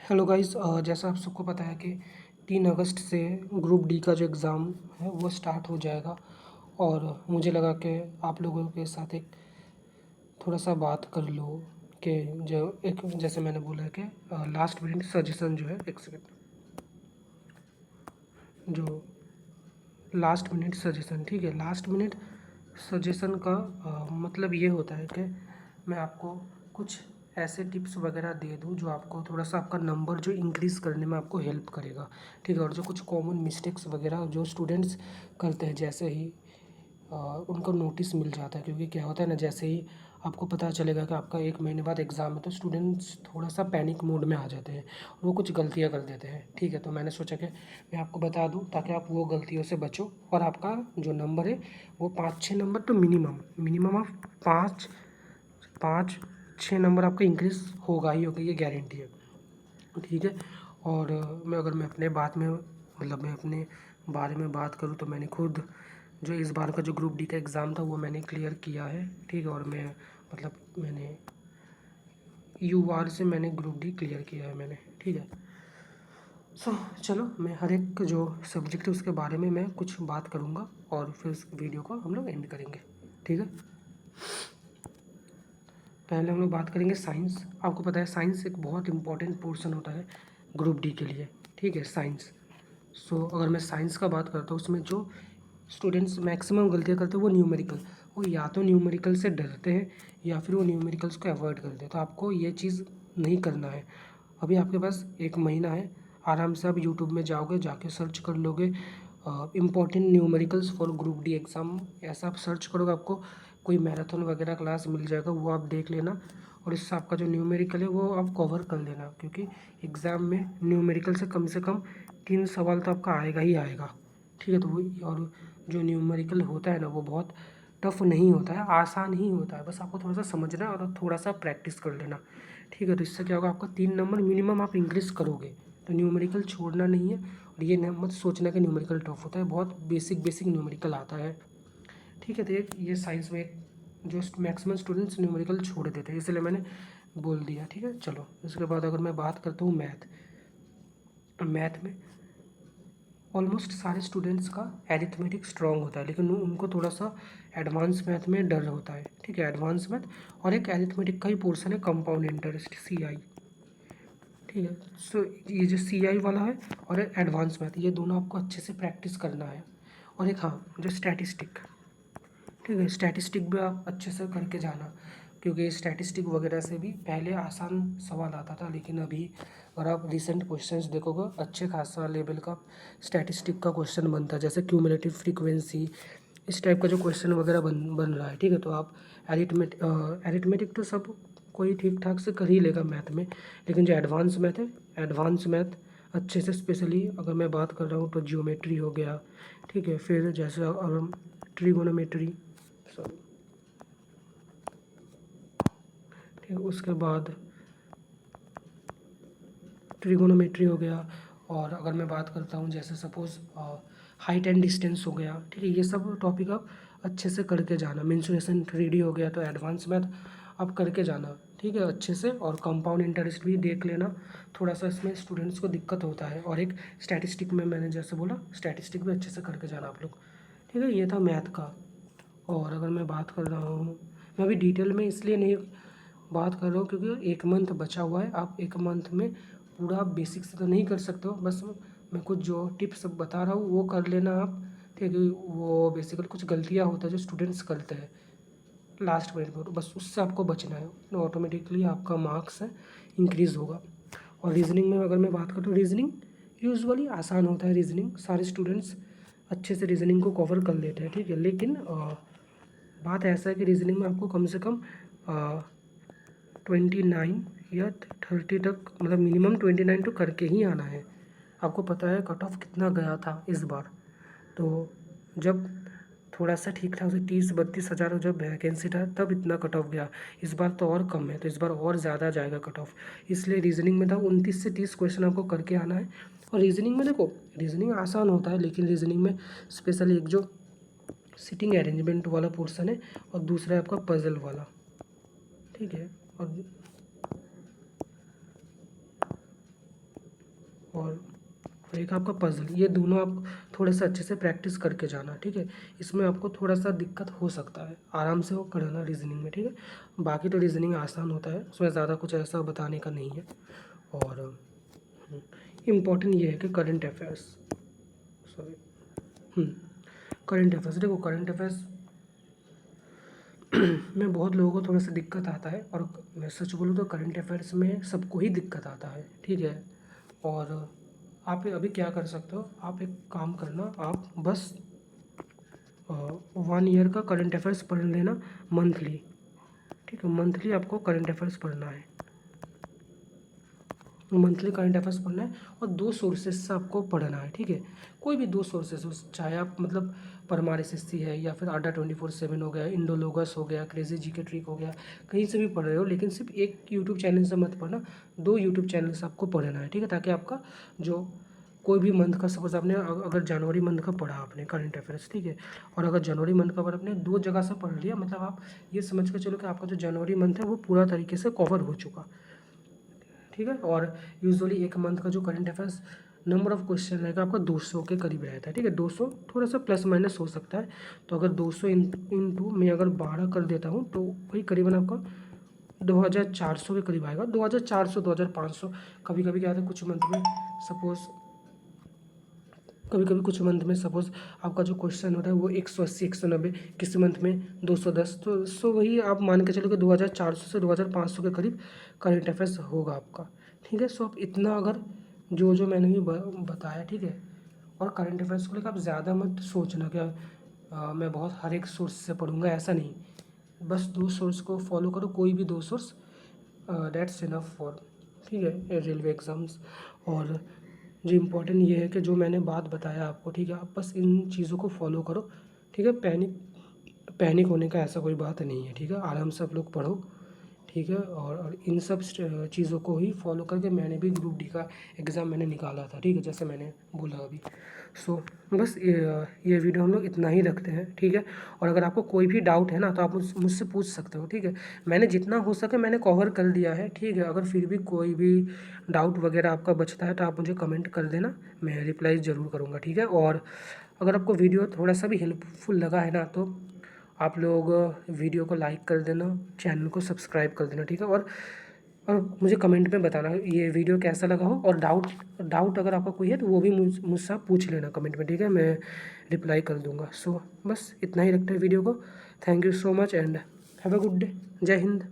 Hello guys, जैसा आप सबको पता है कि 3 अगस्त से ग्रुप डी का जो एग्ज़ाम है वो स्टार्ट हो जाएगा। और मुझे लगा कि आप लोगों के साथ एक थोड़ा सा बात कर लो कि जो एक जैसे मैंने बोला है कि लास्ट मिनट सजेशन जो है, एक सेकंड, जो लास्ट मिनट सजेशन, ठीक है, लास्ट मिनट सजेशन का मतलब ये होता है कि मैं आपको कुछ ऐसे टिप्स वगैरह दे दूँ जो आपको थोड़ा सा आपका नंबर जो इंक्रीज़ करने में आपको हेल्प करेगा। ठीक है, और जो कुछ कॉमन मिस्टेक्स वगैरह जो स्टूडेंट्स करते हैं, जैसे ही उनको नोटिस मिल जाता है, क्योंकि क्या होता है ना, जैसे ही आपको पता चलेगा कि आपका 1 महीने बाद एग्ज़ाम है तो स्टूडेंट्स थोड़ा सा पैनिक मोड में आ जाते हैं और वो कुछ गलतियाँ कर देते हैं। ठीक है, तो मैंने सोचा कि मैं आपको बता दूं ताकि आप वो गलतियों से बचो और आपका जो नंबर है वो 5-6 नंबर तो मिनिमम मिनिमम ऑफ 5-6 नंबर आपका इंक्रीज़ होगा ही होगा, ये गारंटी है। ठीक है, और मैं अपने बात में मतलब मैं अपने बारे में बात करूँ तो मैंने खुद जो इस बार का जो ग्रुप डी का एग्ज़ाम था वो मैंने क्लियर किया है। ठीक है, और मैंने यूआर से मैंने ग्रुप डी क्लियर किया है मैंने। ठीक है, चलो मैं हर एक जो सब्जेक्ट है उसके बारे में मैं कुछ बात करूँगा और फिर उस वीडियो को हम लोग एंड करेंगे। ठीक है, पहले हम लोग बात करेंगे साइंस। आपको पता है साइंस एक बहुत इंपॉर्टेंट पोर्शन होता है ग्रुप डी के लिए। ठीक है, साइंस। अगर मैं साइंस का बात करता हूँ, उसमें जो स्टूडेंट्स मैक्सिमम गलतियाँ करते हैं वो न्यूमेरिकल, वो या तो न्यूमेरिकल से डरते हैं या फिर वो न्यूमेरिकल्स को अवॉइड करते हैं। तो आपको ये चीज़ नहीं करना है। अभी आपके पास 1 महीना है, आराम से आप यूट्यूब में जाओगे, जाके सर्च कर लोगे important numericals for group D exam. ऐसा आप सर्च करोगे, आपको कोई मैराथन वगैरह क्लास मिल जाएगा, वो आप देख लेना और इससे आपका जो न्यूमेरिकल है वो आप कवर कर लेना, क्योंकि एग्ज़ाम में न्यूमेरिकल से कम 3 सवाल तो आपका आएगा ही आएगा। ठीक है, तो वो और जो न्यूमेरिकल होता है ना वो बहुत टफ नहीं होता है, आसान ही होता है, बस आपको थोड़ा सा समझना है और थोड़ा सा प्रैक्टिस कर लेना। ठीक है, तो इससे क्या होगा, आपका 3 नंबर मिनिमम आप इंक्रीज़ करोगे। तो न्यूमेरिकल छोड़ना नहीं है और ये मत सोचना कि न्यूमेरिकल टफ होता है, बहुत बेसिक बेसिक न्यूमेरिकल आता है। ठीक है, तो ये साइंस में जो मैक्सिमम स्टूडेंट्स न्यूमेरिकल छोड़ देते हैं, इसलिए मैंने बोल दिया। ठीक है, चलो इसके बाद अगर मैं बात करता हूँ मैथ में ऑलमोस्ट सारे स्टूडेंट्स का एरिथमेटिक स्ट्रॉन्ग होता है, लेकिन उनको थोड़ा सा एडवांस मैथ में डर होता है। ठीक है, एडवांस मैथ और एक एरिथमेटिक का ही पोर्शन है कंपाउंड इंटरेस्ट, CI। ठीक है, ये जो CI वाला है और एडवांस मैथ, ये दोनों आपको अच्छे से प्रैक्टिस करना है। और एक हाँ, जो स्टैटिस्टिक, ठीक है, स्टैटिस्टिक भी आप अच्छे से करके जाना, क्योंकि स्टैटिस्टिक वगैरह से भी पहले आसान सवाल आता था, लेकिन अभी अगर आप रिसेंट क्वेश्चंस देखोगे अच्छे खासा लेवल का स्टैटिस्टिक का क्वेश्चन बनता है, जैसे क्यूमुलेटिव फ्रीक्वेंसी, इस टाइप का जो क्वेश्चन वगैरह बन रहा है। ठीक है, तो आप एरिथमेटिक तो सब कोई ठीक ठाक से कर ही लेगा मैथ में, लेकिन जो एडवांस मैथ है, एडवांस मैथ अच्छे से, स्पेशली अगर मैं बात कर रहा हूँ तो जियोमेट्री हो गया। ठीक है, फिर जैसे अगर ट्रिगोनोमेट्री, सॉरी, ठीक है, उसके बाद ट्रिगोनोमेट्री हो गया। और अगर मैं बात करता हूँ जैसे सपोज़ हाइट एंड डिस्टेंस हो गया। ठीक है, ये सब टॉपिक आप अच्छे से करके जाना। मेंसुरेशन 3D हो गया, तो एडवांस मैथ आप करके जाना। ठीक है, अच्छे से। और कंपाउंड इंटरेस्ट भी देख लेना, थोड़ा सा इसमें स्टूडेंट्स को दिक्कत होता है। और एक स्टैटिस्टिक में मैंने जैसे बोला, स्टैटिस्टिक भी अच्छे से करके जाना आप लोग। ठीक है, ये था मैथ का। और अगर मैं बात कर रहा हूँ, मैं अभी डिटेल में इसलिए नहीं बात कर रहा हूँ क्योंकि 1 मंथ बचा हुआ है। आप 1 मंथ में पूरा बेसिक से तो नहीं कर सकते हो, बस मैं कुछ जो टिप्स बता रहा हूँ वो कर लेना आप। ठीक है, वो बेसिकली कुछ गलतियाँ होता है जो स्टूडेंट्स करते हैं लास्ट मिनट में, तो बस उससे आपको बचना है, तो ऑटोमेटिकली आपका मार्क्स है इंक्रीज़ होगा। और रीजनिंग में अगर मैं बात करूँ, रीजनिंग यूजुअली आसान होता है। रीजनिंग सारे स्टूडेंट्स अच्छे से रीजनिंग को कवर कर लेते हैं। ठीक है, लेकिन बात ऐसा है कि रीजनिंग में आपको कम से कम 29 या 30 तक, मतलब मिनिमम 29 तो करके ही आना है। आपको पता है कट ऑफ कितना गया था इस बार, तो जब थोड़ा सा ठीक ठाक से 30-32 हज़ार जब वैकेंसी था तब इतना कट ऑफ गया। इस बार तो और कम है, तो इस बार और ज़्यादा जाएगा कट ऑफ। इसलिए रीजनिंग में था 29 से 30 क्वेश्चन आपको करके आना है। और रीजनिंग में देखो, रीजनिंग आसान होता है, लेकिन रीजनिंग में स्पेशली एक जो सिटिंग अरेंजमेंट वाला पोर्सन है और दूसरा है आपका पजल वाला। ठीक है, और और एक आपका पजल, ये दोनों आप थोड़े से अच्छे से प्रैक्टिस करके जाना, ठीक है। इसमें आपको थोड़ा सा दिक्कत हो सकता है, आराम से वो करना रीजनिंग में, ठीक है। बाकी तो रीजनिंग आसान होता है, उसमें ज़्यादा कुछ ऐसा बताने का नहीं है। और इम्पॉर्टेंट ये है कि current affairs, sorry, current affairs, देखो करंट अफेयर्स में बहुत लोगों को थोड़ा सा दिक्कत आता है, और मैं सच बोलूँ तो करंट अफेयर्स में सबको ही दिक्कत आता है, ठीक है। और आप अभी क्या कर सकते हो, आप एक काम करना, आप बस 1 ईयर का करंट अफेयर्स पढ़ लेना मंथली, ठीक है। मंथली आपको करंट अफेयर्स पढ़ना है, मंथली करंट अफेयर्स पढ़ना है, और 2 सोर्सेज से आपको पढ़ना है, ठीक है। कोई भी 2 सोर्सेज हो, चाहे आप मतलब परमार एसएससी है, या फिर अड्डा 24/7 हो गया, इंडोलोगस हो गया, क्रेजी जीके ट्रिक हो गया, कहीं से भी पढ़ रहे हो, लेकिन सिर्फ एक यूट्यूब चैनल से मत पढ़ना, 2 यूट्यूब चैनल से आपको पढ़ना है, ठीक है। ताकि आपका जो कोई भी मंथ का, सपोज आपने अगर जनवरी मंथ का पढ़ा आपने करंट अफेयर्स, ठीक है, और अगर जनवरी मंथ का आपने 2 जगह से पढ़ लिया, मतलब आप ये समझ के चलो कि आपका जो जनवरी मंथ है वो पूरा तरीके से कवर हो चुका, ठीक है। और यूजुअली एक मंथ का जो current affairs number of question रहेगा आपका 200 के करीब रहता है, ठीक है। 200 थोड़ा सा प्लस माइनस हो सकता है, तो अगर 200 इंटू मैं अगर 12 कर देता हूँ तो वही करीबन आपका 2400 के करीब आएगा, 2400 2500। कभी कभी क्या होता है कुछ मंथ में, सपोज कभी कभी कुछ मंथ में सपोज आपका जो क्वेश्चन होता है वो 180 190, किसी मंथ में 210, तो वही आप मान के चलो कि 2400 से 2500 के करीब करंट अफेयर्स होगा आपका, ठीक है। सो आप इतना अगर जो जो मैंने भी बताया, ठीक है। और करंट अफेयर्स को लेकर आप ज़्यादा मत सोचना कि मैं बहुत हर एक सोर्स से पढ़ूंगा, ऐसा नहीं। बस 2 सोर्स को फॉलो करो, कोई भी 2 सोर्स, दैट्स इनफ फॉर, ठीक है, रेलवे एग्ज़ाम्स। और जो इम्पोर्टेंट ये है कि जो मैंने बात बताया आपको, ठीक है, आप बस इन चीज़ों को फॉलो करो, ठीक है। पैनिक होने का ऐसा कोई बात नहीं है, ठीक है। आराम से आप लोग पढ़ो, ठीक है। और इन सब चीज़ों को ही फॉलो करके मैंने भी ग्रुप डी का एग्ज़ाम मैंने निकाला था, ठीक है, जैसे मैंने बोला अभी। सो बस ये वीडियो हम लोग इतना ही रखते हैं, ठीक है। और अगर आपको कोई भी डाउट है ना तो आप मुझसे पूछ सकते हो, ठीक है। मैंने जितना हो सके मैंने कवर कर दिया है, ठीक है। अगर फिर भी कोई भी डाउट वगैरह आपका बचता है तो आप मुझे कमेंट कर देना, मैं रिप्लाई ज़रूर करूँगा, ठीक है। और अगर आपको वीडियो थोड़ा सा भी हेल्पफुल लगा है ना तो आप लोग वीडियो को लाइक कर देना, चैनल को सब्सक्राइब कर देना, ठीक है। और मुझे कमेंट में बताना ये वीडियो कैसा लगा हो, और डाउट अगर आपका कोई है तो वो भी मुझसे आप पूछ लेना कमेंट में, ठीक है, मैं रिप्लाई कर दूँगा। सो बस इतना ही रखते हैं वीडियो को। Thank you so much and have a good day. जय हिंद।